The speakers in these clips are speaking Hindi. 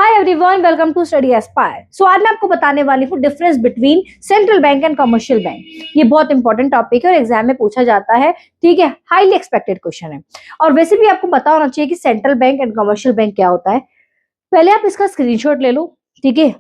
Hi everyone, welcome to Study Aspire. So आज मैं आपको बताने वाली हूँ difference between central bank and commercial bank. ये बहुत इंपॉर्टेंट टॉपिक है और एग्जाम में पूछा जाता है। ठीक है, हाईली एक्सपेक्टेड क्वेश्चन है। और वैसे भी आपको पता होना चाहिए कि central bank and commercial bank क्या होता है। पहले आप इसका स्क्रीनशॉट ले लो, ठीक है।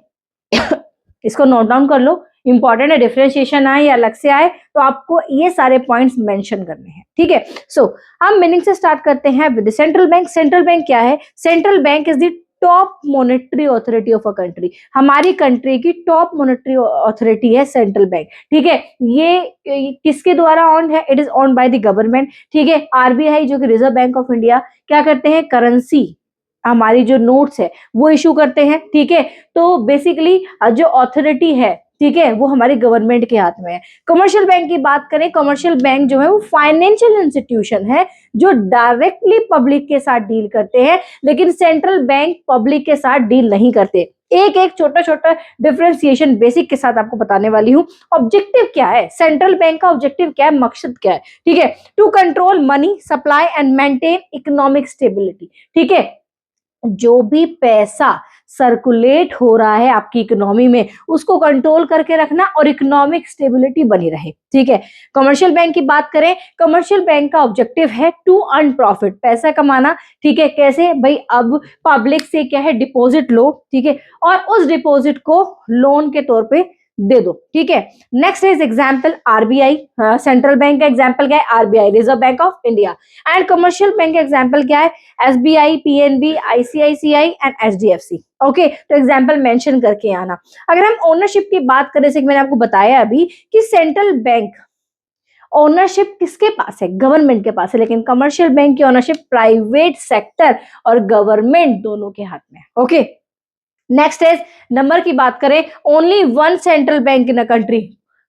इसको नोट डाउन कर लो, इंपॉर्टेंट है। डिफरेंशिएशन आए या अलग से आए तो आपको ये सारे पॉइंट्स मेंशन करने हैं, ठीक है। सो हम मीनिंग से स्टार्ट करते हैं with central bank. Central bank क्या है? Central bank is the top monetary authority of a country. हमारी कंट्री की टॉप मॉनेटरी अथॉरिटी है सेंट्रल बैंक, ठीक है। ये किसके द्वारा ऑन है? It is on by the government, ठीक है। आरबीआई जो कि रिजर्व बैंक ऑफ इंडिया क्या करते हैं? करेंसी, हमारी जो नोट्स है वो इशू करते हैं, ठीक है। तो बेसिकली जो अथॉरिटी है, ठीक है, वो हमारी गवर्नमेंट के हाथ में है। कमर्शियल बैंक की बात करें, कमर्शियल बैंक जो है वो फाइनेंशियल इंस्टीट्यूशन है जो डायरेक्टली पब्लिक के साथ डील करते हैं, लेकिन सेंट्रल बैंक पब्लिक के साथ डील नहीं करते। एक एक छोटा छोटा डिफरेंशिएशन बेसिक के साथ आपको बताने वाली हूँ। ऑब्जेक्टिव क्या है सेंट्रल बैंक का? ऑब्जेक्टिव क्या है, मकसद क्या है? ठीक है, to control money supply and maintain economic stability, ठीक है। जो भी पैसा सर्कुलेट हो रहा है आपकी इकोनॉमी में, उसको कंट्रोल करके रखना और इकोनॉमिक स्टेबिलिटी बनी रहे, ठीक है। कमर्शियल बैंक की बात करें, कमर्शियल बैंक का ऑब्जेक्टिव है टू अर्न प्रॉफिट, पैसा कमाना, ठीक है। कैसे भाई? अब पब्लिक से क्या है? डिपॉजिट लो, ठीक है, और उस डिपॉजिट को लोन के तौर पे दे दो, ठीक है। Next is example RBI. Central bank का एग्जांपल क्या है? RBI, reserve bank of India. And commercial bank का एग्जांपल क्या है? SBI, PNB, ICICI and HDFC. Okay, तो एग्जांपल मेंशन करके आना। अगर हम ओनरशिप की बात करें, जैसे मैंने आपको बताया अभी कि सेंट्रल बैंक ओनरशिप किसके पास है? गवर्नमेंट के पास है, लेकिन कमर्शियल बैंक की ओनरशिप प्राइवेट सेक्टर और गवर्नमेंट दोनों के हाथ में है। ओके, नेक्स्ट इज नंबर की बात करें, only one central bank in a country,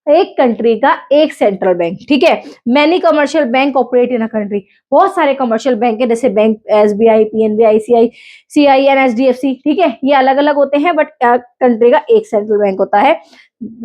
एक कंट्री का एक सेंट्रल बैंक, ठीक है। Many commercial bank operate in a country, बहुत सारे कमर्शियल बैंक है, जैसे bank SBI, PNB, ICI, CI and HDFC, ठीक है। ये अलग अलग होते हैं, बट कंट्री का एक सेंट्रल बैंक होता है।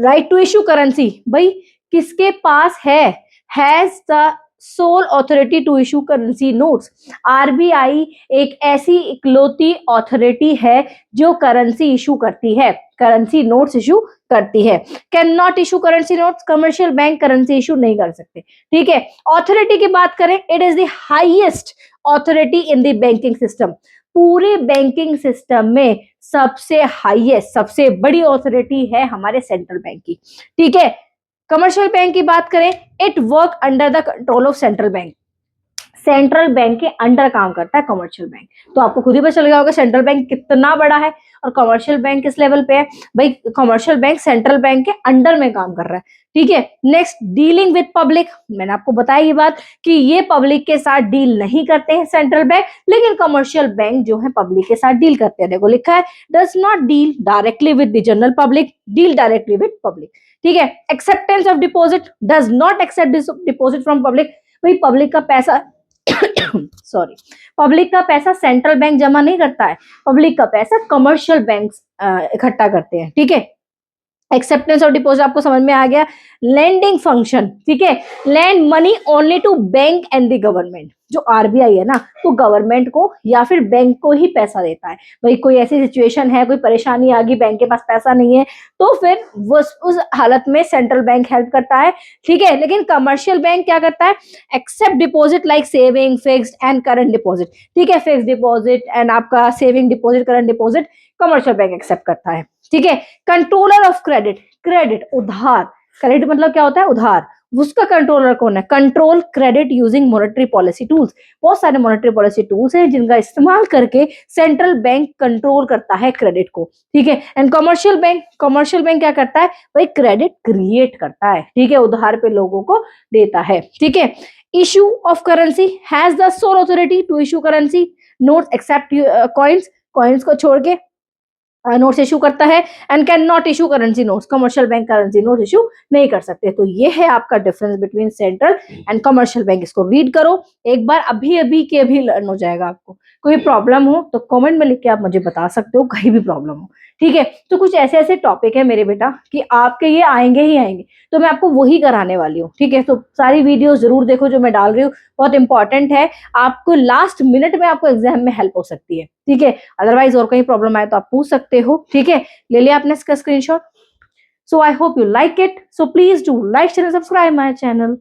राइट टू इशू करेंसी, भाई किसके पास है? Has the sole authority to issue currency notes. RBI एक ऐसी इकलौती अथॉरिटी है जो करेंसी इशू करती है, करेंसी नोट्स इशू करती है। Can not issue currency notes, commercial bank currency issue नहीं कर सकते, ठीक है। अथॉरिटी की बात करें, it is the highest authority in the banking system. पूरे बैंकिंग सिस्टम में सबसे हाईएस्ट, सबसे बड़ी अथॉरिटी है हमारे सेंट्रल बैंक की, ठीक है। कमर्शियल बैंक की बात करें, it work under the control of central bank. Central bank के अंडर काम करता है कमर्शियल बैंक। तो आपको खुद ही पता चल गया होगा सेंट्रल बैंक कितना बड़ा है और कमर्शियल बैंक किस लेवल पे है। भाई कमर्शियल बैंक सेंट्रल बैंक के अंडर में काम कर रहा है, ठीक है। Next, dealing with public. मैंने आपको बताया ये बात कि ये पब्लिक के साथ डील नहीं करते हैं सेंट्रल बैंक, लेकिन कमर्शियल बैंक जो है पब्लिक के साथ डील करते हैं। देखो लिखा है, does not deal directly with the general public, deal directly with public, ठीक है। Acceptance of deposit, does not accept deposit from public. भाई पब्लिक का पैसा सॉरी, पब्लिक का पैसा सेंट्रल बैंक जमा नहीं करता है, पब्लिक का पैसा कमर्शियल बैंक इकट्ठा करते हैं, ठीक है। एक्सेप्टेंस ऑफ डिपॉजिट आपको समझ में आ गया। लैंडिंग फंक्शन, ठीक है, lend money only to bank and the government. जो आरबीआई है ना, तो गवर्नमेंट को या फिर बैंक को ही पैसा देता है। भाई कोई ऐसी सिचुएशन है, कोई परेशानी आ गई, बैंक के पास पैसा नहीं है, तो फिर वो उस हालत में सेंट्रल बैंक हेल्प करता है, ठीक है। लेकिन कमर्शियल बैंक क्या करता है? Accept deposit like saving, fixed and current deposit, ठीक है। फिक्स्ड डिपॉजिट एंड आपका saving deposit, current deposit commercial bank accept करता है, ठीक है। कंट्रोलर ऑफ क्रेडिट, क्रेडिट उधार, क्रेडिट मतलब क्या होता है? उधार। उसका कंट्रोलर कौन है? Control credit using monetary policy tools. बहुत सारे मॉनेटरी पॉलिसी टूल्स हैं जिनका इस्तेमाल करके सेंट्रल बैंक कंट्रोल करता है क्रेडिट को, ठीक है। And commercial bank, commercial bank क्या करता है? भाई क्रेडिट क्रिएट करता है, ठीक है, उधार पे लोगों को देता है, ठीक है। Issue of currency, has the sole authority to issue currency notes except coins, coins को छोड़ के नोट्स इशू करता है। And can not issue currency notes, commercial bank currency note issue नहीं कर सकते। तो ये है आपका difference between central and commercial bank. इसको रीड करो एक बार, अभी अभी के अभी लर्न हो जाएगा आपको। कोई प्रॉब्लम हो तो कमेंट में लिख के आप मुझे बता सकते हो, कहीं भी प्रॉब्लम हो, ठीक है। तो कुछ ऐसे ऐसे टॉपिक है मेरे बेटा कि आपके ये आएंगे ही आएंगे, तो मैं आपको वही कराने वाली हूँ, ठीक है। तो सारी वीडियो जरूर देखो जो मैं डाल रही हूँ, बहुत इंपॉर्टेंट है, आपको लास्ट मिनट में आपको एग्जाम में हेल्प हो सकती है। ठीक है, अदरवाइज और कहीं प्रॉब्लम आए तो आप पूछ सकते हो, ठीक है। ले लिया आपने इसका screenshot. So I hope you like it, so please do like, share, subscribe my channel.